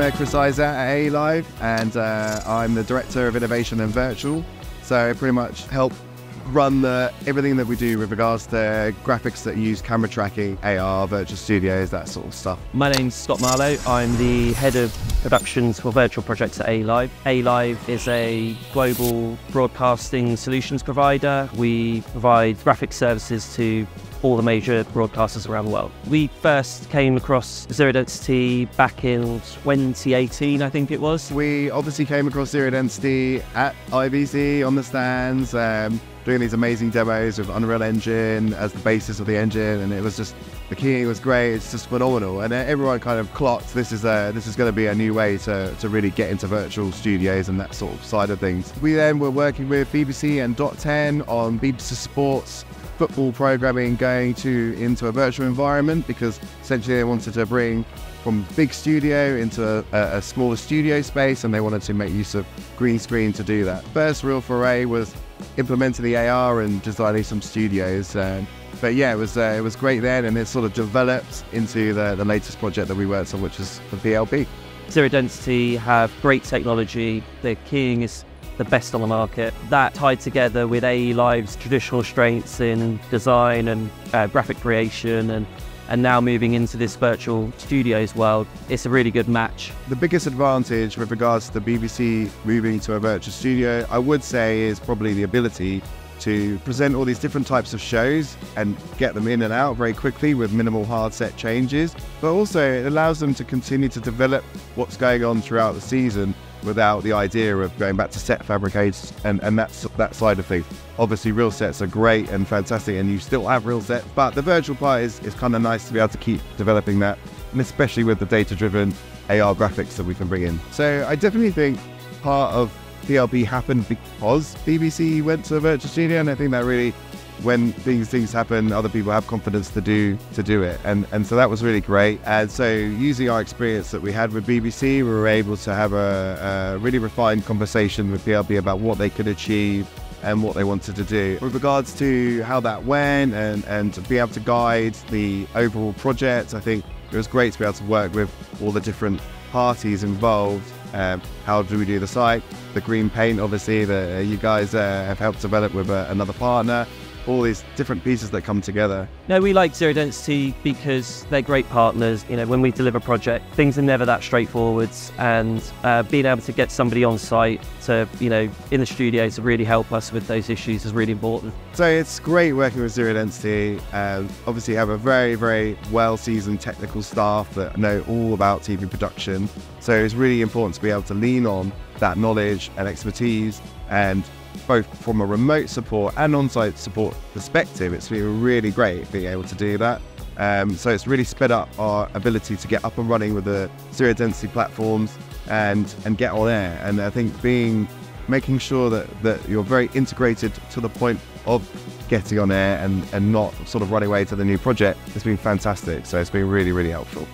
I'm Chris Isaac at A Live, and I'm the Director of Innovation and Virtual. So I pretty much help run everything that we do with regards to graphics that use camera tracking, AR, virtual studios, that sort of stuff. My name's Scott Marlowe. I'm the Head of Productions for Virtual Projects at A Live. A Live is a global broadcasting solutions provider. We provide graphic services to all the major broadcasters around the world. We first came across Zero Density back in 2018, I think it was. We obviously came across Zero Density at IBC on the stands, doing these amazing demos with Unreal Engine as the basis of the engine, and it was just, the keying was great, it's just phenomenal, and everyone kind of clocked this is going to be a new way to really get into virtual studios and that sort of side of things. We then were working with BBC and .10 on BBC Sports football programming going into a virtual environment, because essentially they wanted to bring from big studio into a smaller studio space, and they wanted to make use of green screen to do that. First real foray was implementing the AR and designing some studios, but yeah, it was great then, and it sort of developed into the latest project that we worked on, which is the PLP. Zero Density have great technology. Their keying is the best on the market. That tied together with A Live's traditional strengths in design and graphic creation, and now moving into this virtual studios world, it's a really good match. The biggest advantage with regards to the BBC moving to a virtual studio, I would say, is probably the ability to present all these different types of shows and get them in and out very quickly with minimal hard set changes, but also it allows them to continue to develop what's going on throughout the season without the idea of going back to set fabricates and that side of things. Obviously real sets are great and fantastic, and you still have real sets, but the virtual part is kind of nice to be able to keep developing that, and especially with the data-driven AR graphics that we can bring in. So I definitely think part of PLP happened because BBC went to a virtual studio, and I think that really, when these things happen, other people have confidence to do it, and so that was really great. And so using our experience that we had with BBC, we were able to have a really refined conversation with PLP about what they could achieve and what they wanted to do. With regards to how that went and to be able to guide the overall project, I think it was great to be able to work with all the different parties involved. How do we do the site, the green paint, obviously, that you guys have helped develop with another partner, all these different pieces that come together. No, we like Zero Density because they're great partners. You know, when we deliver a project, things are never that straightforward, and being able to get somebody on site to, in the studio to really help us with those issues is really important. So it's great working with Zero Density. Obviously have a very, very well-seasoned technical staff that know all about TV production. So it's really important to be able to lean on that knowledge and expertise, and both from a remote support and on-site support perspective, it's been really great being able to do that. So it's really sped up our ability to get up and running with the Zero Density platforms and get on air. And I think making sure that you're very integrated to the point of getting on air and not sort of running away to the new project has been fantastic. So it's been really, really helpful.